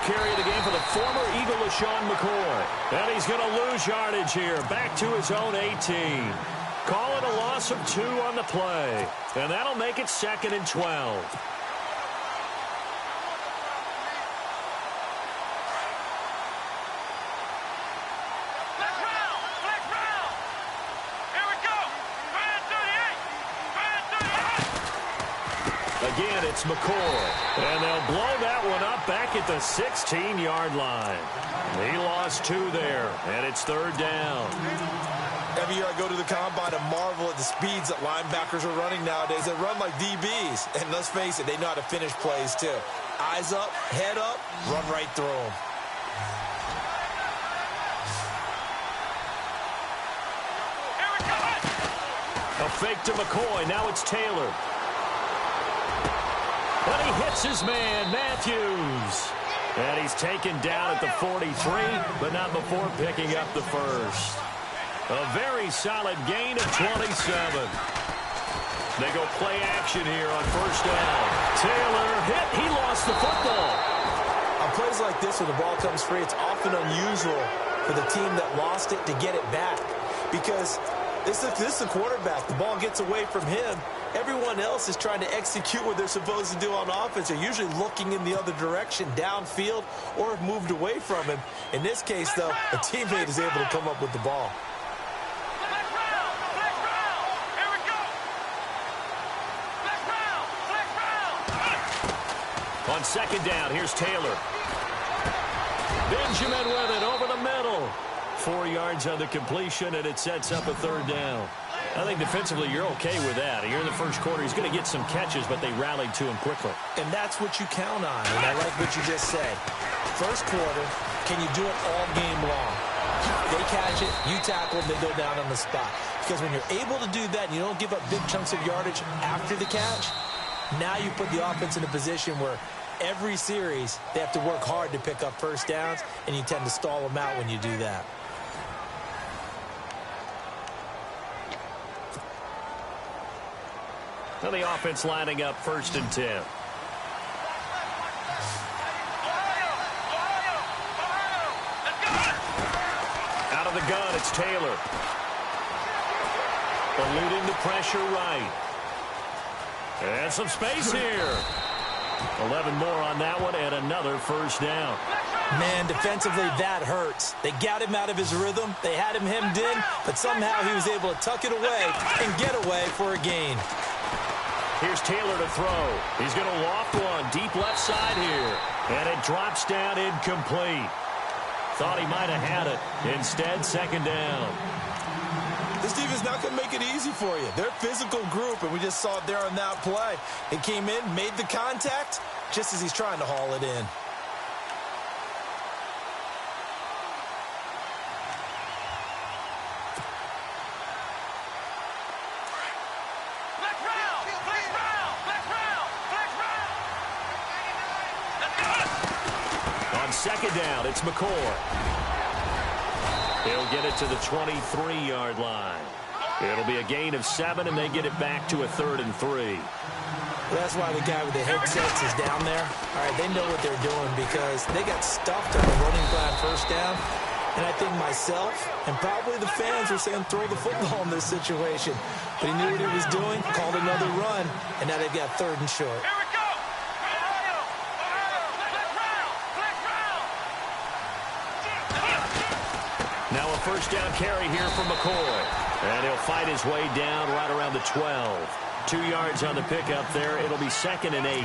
carry of the game for the former Eagle, LaShawn McCoy. And he's going to lose yardage here, back to his own 18. Call it a loss of 2 on the play. And that'll make it 2nd and 12. Again, it's McCoy. And they'll blow that one up back at the 16-yard line. He lost 2 there, and it's 3rd down. Every year I go to the combine and marvel at the speeds that linebackers are running nowadays. They run like DBs. And let's face it, they know how to finish plays too. Eyes up, head up, run right through them. A fake to McCoy. Now it's Taylor. But he hits his man, Matthews. And he's taken down at the 43, but not before picking up the first. A very solid gain of 27. They go play action here on 1st down. Taylor hit. He lost the football. On plays like this where the ball comes free, it's often unusual for the team that lost it to get it back. Because this is the quarterback. The ball gets away from him. Everyone else is trying to execute what they're supposed to do on offense. They're usually looking in the other direction, downfield, or have moved away from him. In this case, though, a teammate is able to come up with the ball. On 2nd down, here's Taylor. Benjamin with it over the middle. 4 yards on the completion, and it sets up a 3rd down. I think defensively you're okay with that. Here in the first quarter, he's going to get some catches, but they rallied to him quickly. And that's what you count on, and I like what you just said. First quarter, can you do it all game long? They catch it, you tackle them, they go down on the spot. Because when you're able to do that and you don't give up big chunks of yardage after the catch, now you put the offense in a position where every series they have to work hard to pick up 1st downs, and you tend to stall them out when you do that. Now the offense lining up 1st and 10. Out of the gun, it's Taylor. Eluding the pressure right. And some space here. 11 more on that one, and another 1st down. Man, defensively, that hurts. They got him out of his rhythm. They had him hemmed in, but somehow he was able to tuck it away and get away for a gain. Here's Taylor to throw. He's going to loft one deep left side here. And it drops down incomplete. Thought he might have had it. Instead, 2nd down. This defense not going to make it easy for you. They're a physical group, and we just saw it there on that play. It came in, made the contact, just as he's trying to haul it in. On 2nd down, it's McCoy. He'll get it to the 23-yard line. It'll be a gain of 7, and they get it back to a 3rd and 3. Well, that's why the guy with the headsets is down there. All right, they know what they're doing because they got stuffed on the running plan 1st down. And I think myself and probably the fans were saying throw the football in this situation. But he knew what he was doing, called another run, and now they've got 3rd and short. Now a 1st down carry here from McCoy. And he'll fight his way down right around the 12. 2 yards on the pickup there. It'll be 2nd and 8.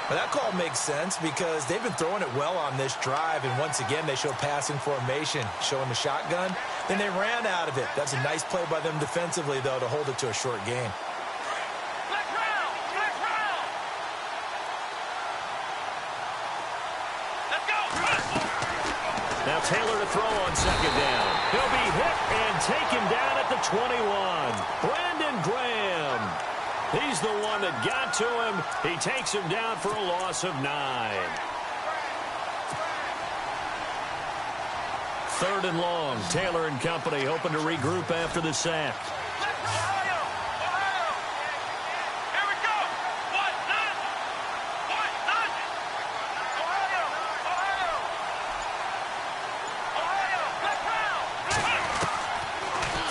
Well, that call makes sense because they've been throwing it well on this drive. And once again, they show passing formation, showing the shotgun. Then they ran out of it. That's a nice play by them defensively, though, to hold it to a short gain. Now Taylor to throw on 2nd down. He'll be hit and taken down at the 21. Brandon Graham. He's the one that got to him. He takes him down for a loss of 9. 3rd and long. Taylor and company hoping to regroup after the sack.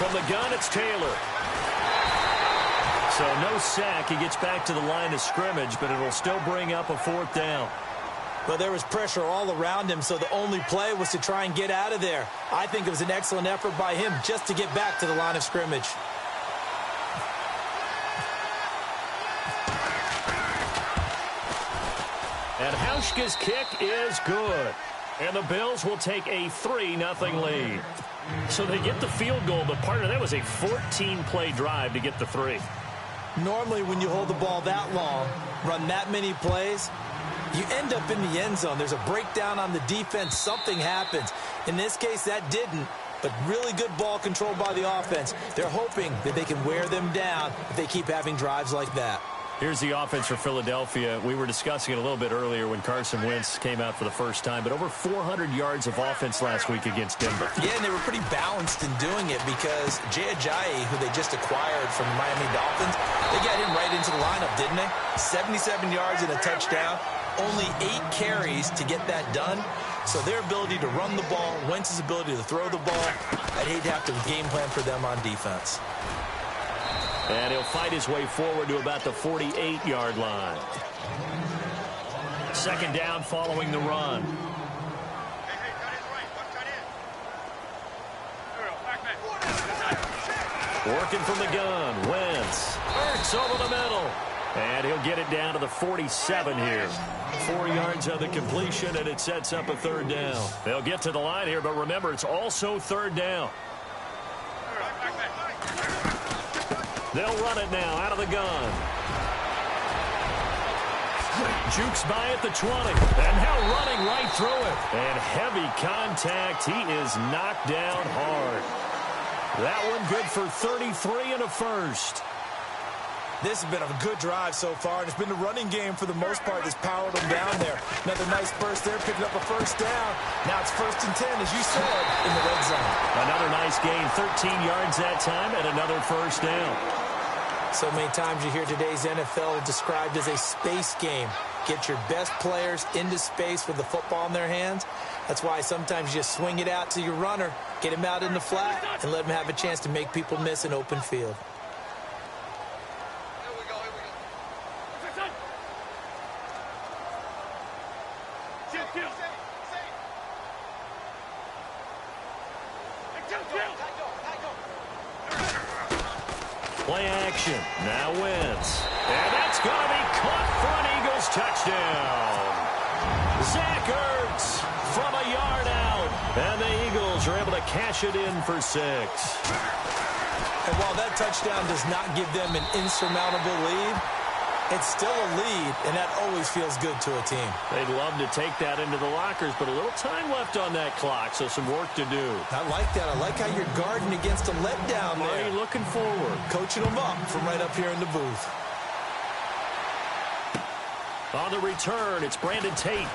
from the gun, it's Taylor. So no sack. He gets back to the line of scrimmage, but it'll still bring up a 4th down. Well, there was pressure all around him, so the only play was to try and get out of there. I think it was an excellent effort by him just to get back to the line of scrimmage. And Hauschka's kick is good. And the Bills will take a 3-0 lead. So they get the field goal, but partner, that was a 14-play drive to get the 3. Normally, when you hold the ball that long, run that many plays, you end up in the end zone. There's a breakdown on the defense. Something happens. In this case, that didn't, but really good ball control by the offense. They're hoping that they can wear them down if they keep having drives like that. Here's the offense for Philadelphia. We were discussing it a little bit earlier when Carson Wentz came out for the first time, but over 400 yards of offense last week against Denver. Yeah, and they were pretty balanced in doing it because Jay Ajayi, who they just acquired from the Miami Dolphins, they got him right into the lineup, didn't they? 77 yards and a touchdown. Only 8 carries to get that done. So their ability to run the ball, Wentz's ability to throw the ball, I'd hate to have to game plan for them on defense. And he'll fight his way forward to about the 48-yard line. 2nd down following the run. Working from the gun. Wentz. Hurts over the middle. And he'll get it down to the 47 here. 4 yards on the completion, and it sets up a 3rd down. They'll get to the line here, but remember, it's also 3rd down. They'll run it now out of the gun. Jukes by at the 20. And now running right through it. And heavy contact. He is knocked down hard. That one good for 33 and a 1st. This has been a good drive so far, and it's been the running game for the most part that's powered them down there. Another nice burst there, picking up a 1st down. Now it's 1st and 10, as you said, in the red zone. Another nice gain, 13 yards that time, and another 1st down. So many times you hear today's NFL described as a space game. Get your best players into space with the football in their hands. That's why sometimes you just swing it out to your runner, get him out in the flat, and let him have a chance to make people miss an open field. Play action. Now Wentz. And that's going to be caught for an Eagles touchdown. Zach Ertz from a yard out. And the Eagles are able to cash it in for 6. And while that touchdown does not give them an insurmountable lead, it's still a lead, and that always feels good to a team. They'd love to take that into the lockers, but a little time left on that clock, so some work to do. I like that. I like how you're guarding against a letdown there. Marty looking forward. Coaching them up from right up here in the booth. On the return, it's Brandon Tate.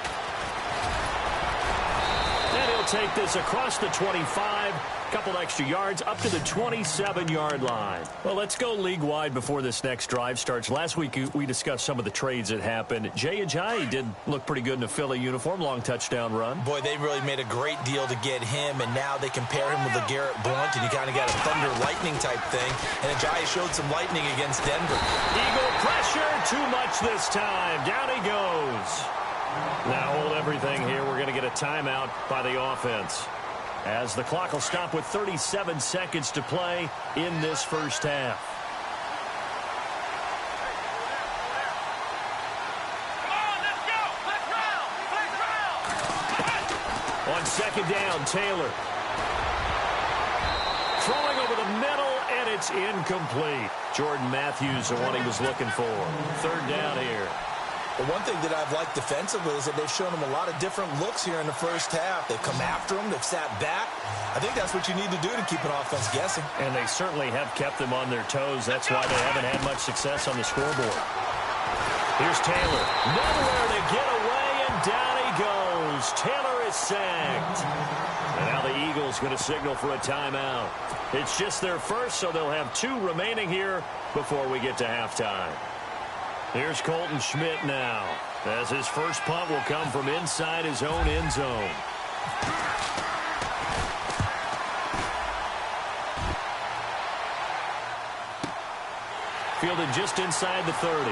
And he'll take this across the 25. Couple extra yards up to the 27-yard line. Well, let's go league-wide before this next drive starts. Last week, we discussed some of the trades that happened. Jay Ajayi did look pretty good in a Philly uniform. Long touchdown run. Boy, they really made a great deal to get him, and now they compare him with LeGarrette Blount, and you kind of got a thunder-lightning type thing. And Ajayi showed some lightning against Denver. Eagle pressure, too much this time. Down he goes. Now hold everything here. We're going to get a timeout by the offense, as the clock will stop with 37 seconds to play in this first half. On 2nd down, Taylor. Throwing over the middle, and it's incomplete. Jordan Matthews, the one he was looking for. 3rd down here. But one thing that I've liked defensively is that they've shown him a lot of different looks here in the first half. They've come after him. They've sat back. I think that's what you need to do to keep an offense guessing. And they certainly have kept them on their toes. That's why they haven't had much success on the scoreboard. Here's Taylor. Nowhere to get away, and down he goes. Taylor is sacked. And now the Eagles going to signal for a timeout. It's just their first, so they'll have 2 remaining here before we get to halftime. Here's Colton Schmidt now, as his first punt will come from inside his own end zone. Fielded just inside the 30.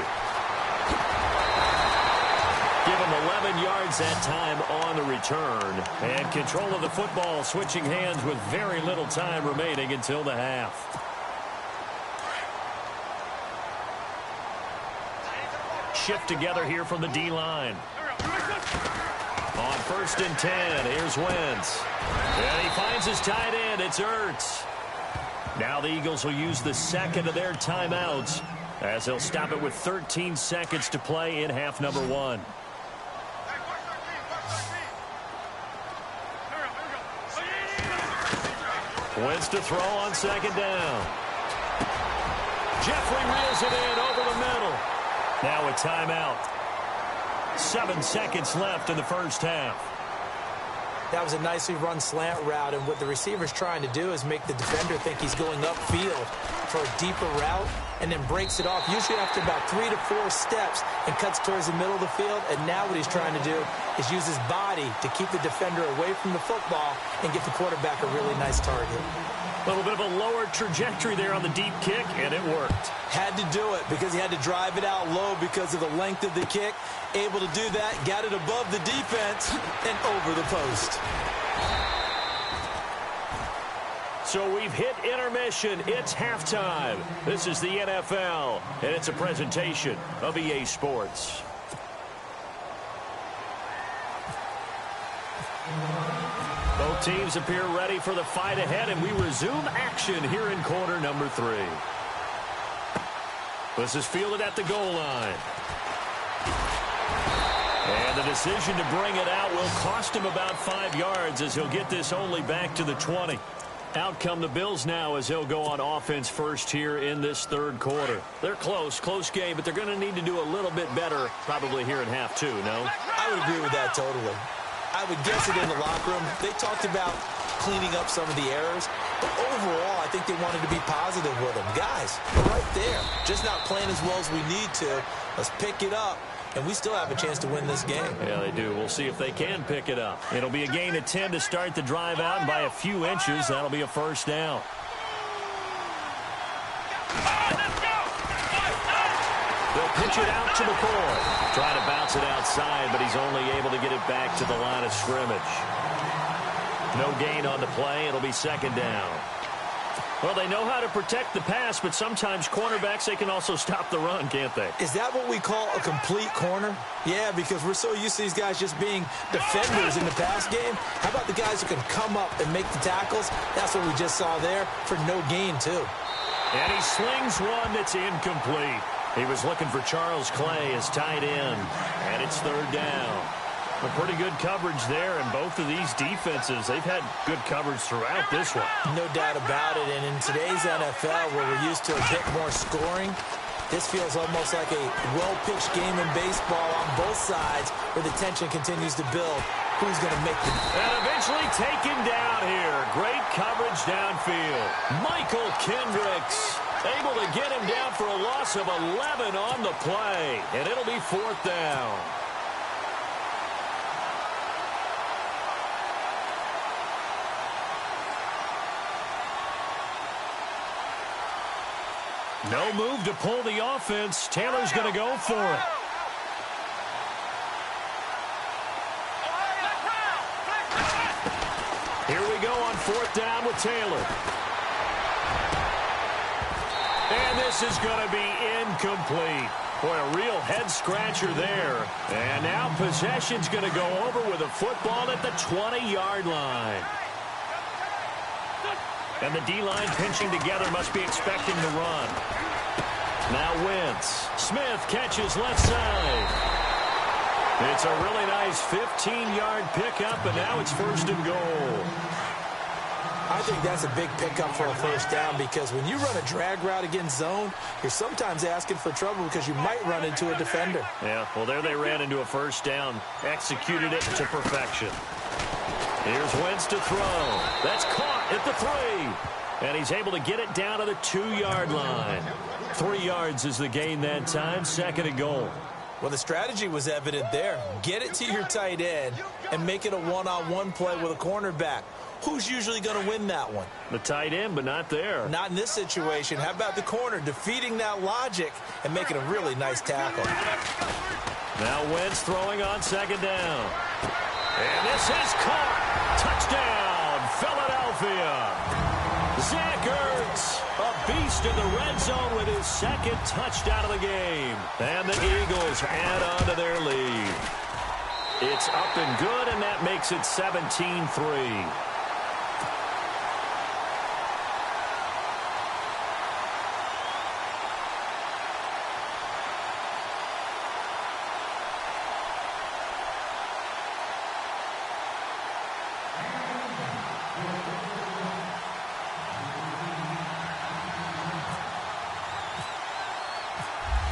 Give him 11 yards that time on the return. And control of the football, switching hands with very little time remaining until the half. Shift together here from the D-line. On 1st and 10, here's Wentz. And he finds his tight end. It's Ertz. Now the Eagles will use the second of their timeouts as they'll stop it with 13 seconds to play in half number 1. Wentz to throw on 2nd down. Jeffrey reels it in over the middle. Now a timeout. 7 seconds left in the first half. That was a nicely run slant route, and what the receiver's trying to do is make the defender think he's going upfield for a deeper route and then breaks it off, usually after about 3 to 4 steps, and cuts towards the middle of the field. And now what he's trying to do is use his body to keep the defender away from the football and get the quarterback a really nice target. A little bit of a lower trajectory there on the deep kick, and it worked. Had to do it because he had to drive it out low because of the length of the kick. Able to do that, got it above the defense and over the post. So we've hit intermission. It's halftime. This is the NFL, and it's a presentation of EA Sports. Both teams appear ready for the fight ahead, and we resume action here in quarter number 3. This is fielded at the goal line. And the decision to bring it out will cost him about 5 yards as he'll get this only back to the 20. Out come the Bills now as they'll go on offense first here in this 3rd quarter. They're close game, but they're going to need to do a little bit better probably here in half 2, no? I would agree with that totally. I would guess it in the locker room. They talked about cleaning up some of the errors, but overall, I think they wanted to be positive with them. Guys, we're right there. Just not playing as well as we need to. Let's pick it up, and we still have a chance to win this game. Yeah, they do. We'll see if they can pick it up. It'll be a gain of 10 to start the drive out, and by a few inches, that'll be a first down. They'll pitch it out to McCoy. Trying to bounce it outside, but he's only able to get it back to the line of scrimmage. No gain on the play. It'll be 2nd down. Well, they know how to protect the pass, but sometimes cornerbacks, they can also stop the run, can't they? Is that what we call a complete corner? Yeah, because we're so used to these guys just being defenders in the pass game. How about the guys who can come up and make the tackles? That's what we just saw there for no gain, too. And he slings one that's incomplete. He was looking for Charles Clay as tight end, and it's 3rd down. A pretty good coverage there, and both of these defenses, they've had good coverage throughout this one. No doubt about it, and in today's NFL, where we're used to a bit more scoring, this feels almost like a well-pitched game in baseball on both sides, where the tension continues to build. Who's going to make the... And eventually taken down here. Great coverage downfield. Michael Kendricks able to get him down for a loss of 11 on the play, and it'll be 4th down. No move to pull the offense. Taylor's going to go for it. Here we go on 4th down with Taylor. And this is going to be incomplete. Boy, a real head-scratcher there. And now possession's going to go over with a football at the 20-yard line. And the D-line pinching together, must be expecting the run. Now Wentz. Smith catches left side. It's a really nice 15-yard pickup, and now it's 1st and goal. I think that's a big pickup for a first down, because when you run a drag route against zone, you're sometimes asking for trouble because you might run into a defender. Yeah, well, there they ran into a first down. Executed it to perfection. Here's Wentz to throw. That's caught at the 3. And he's able to get it down to the 2-yard line. 3 yards is the gain that time. 2nd and goal. Well, the strategy was evident there. Get it to your tight end and make it a one-on-one play with a cornerback. Who's usually going to win that one? The tight end, but not there. Not in this situation. How about the corner defeating that logic and making a really nice tackle? Now Wentz throwing on second down. And this is caught. Touchdown, Philadelphia. Zach Ertz, a beast in the red zone with his second touchdown of the game. And the Eagles add on to their lead. It's up and good, and that makes it 17-3.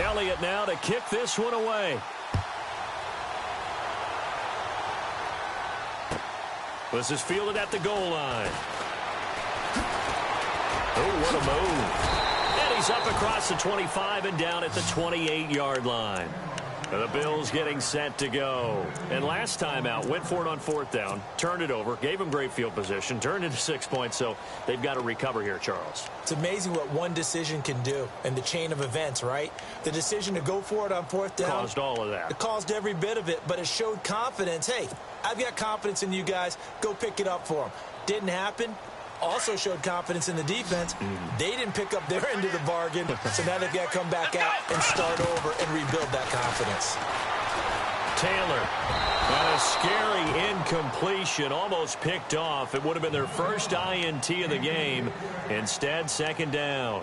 Elliott now to kick this one away. This is fielded at the goal line. Oh, what a move. And he's up across the 25 and down at the 28-yard line. The Bills getting set to go. And last time out, went for it on fourth down, turned it over, gave him great field position, turned it to 6 points, so they've got to recover here, Charles. It's amazing what one decision can do in the chain of events, right? The decision to go for it on fourth down caused all of that. It caused every bit of it, but it showed confidence. Hey, I've got confidence in you guys. Go pick it up for them. Didn't happen. Also showed confidence in the defense. They didn't pick up their end of the bargain, so now they've got to come back out and start over and rebuild that confidence. Taylor, and a scary incompletion, almost picked off. It would have been their first INT of the game. Instead, second down.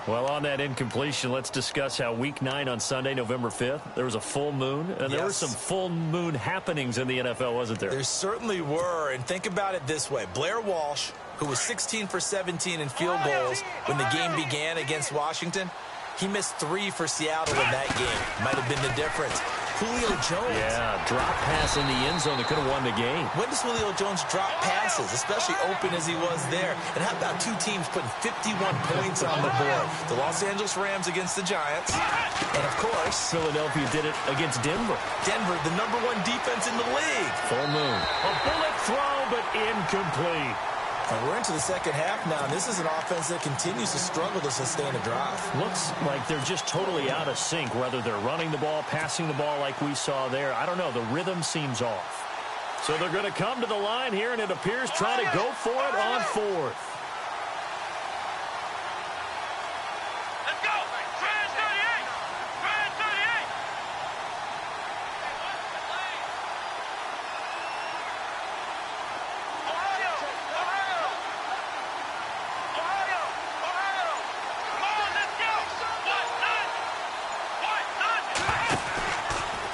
Well, on that incompletion, let's discuss how Week 9 on Sunday, November 5th, there was a full moon, and there were some full moon happenings in the NFL, wasn't there? There certainly were, and think about it this way. Blair Walsh, who was 16 for 17 in field goals when the game began against Washington, he missed 3 for Seattle in that game. Might have been the difference. Julio Jones. Yeah, drop pass in the end zone that could have won the game. When does Julio Jones drop passes, especially open as he was there? And how about two teams putting 51 points on the board? The Los Angeles Rams against the Giants. And, of course, Philadelphia did it against Denver. Denver, the #1 defense in the league. Full moon. A bullet throw, but incomplete. And we're into the second half now, and this is an offense that continues to struggle to sustain a drive. Looks like they're just totally out of sync, whether they're running the ball, passing the ball like we saw there. I don't know. The rhythm seems off. So they're going to come to the line here, and it appears try to go for it on fourth. Let's go. Trans 38. Trans 38.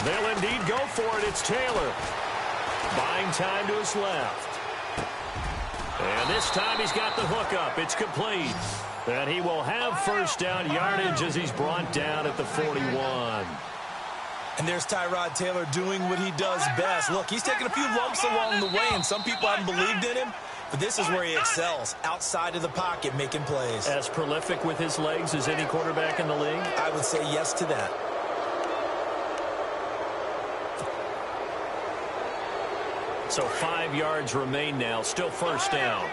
They'll indeed go for it. It's Taylor. Buying time to his left. And this time he's got the hook up. It's complete. And he will have first down yardage as he's brought down at the 41. And there's Tyrod Taylor doing what he does best. Look, he's taken a few lumps along the way, and some people haven't believed in him. But this is where he excels, outside of the pocket, making plays. As prolific with his legs as any quarterback in the league? I would say yes to that. So 5 yards remain now. Still first down.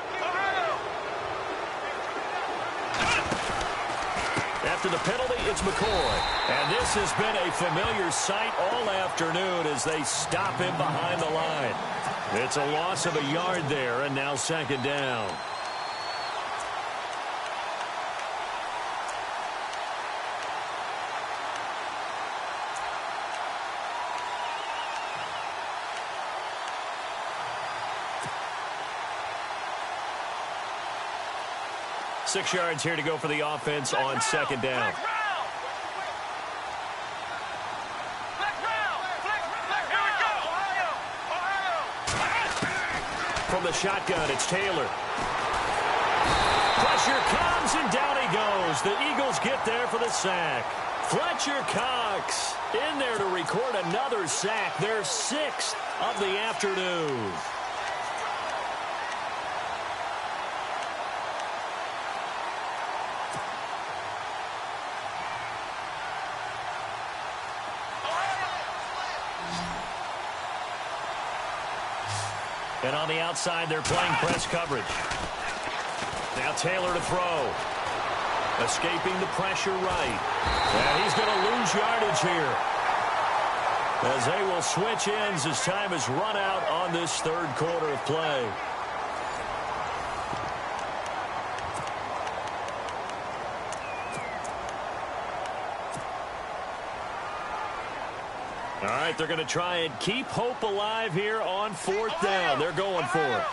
After the penalty, it's McCoy. And this has been a familiar sight all afternoon as they stop him behind the line. It's a loss of a yard there, and now second down. Six yards here to go for the offense on second down. From the shotgun, it's Taylor. Pressure comes, and down he goes. The Eagles get there for the sack. Fletcher Cox in there to record another sack, their 6th of the afternoon. And on the outside, they're playing press coverage. Now Taylor to throw. Escaping the pressure right. And he's going to lose yardage here, as they will switch ends as time is run out on this third quarter of play. All right, they're going to try and keep hope alive here on fourth down. They're going for it.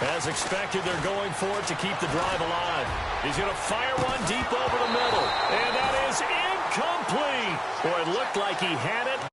As expected, they're going for it to keep the drive alive. He's going to fire one deep over the middle. And that is incomplete. Boy, it looked like he had it.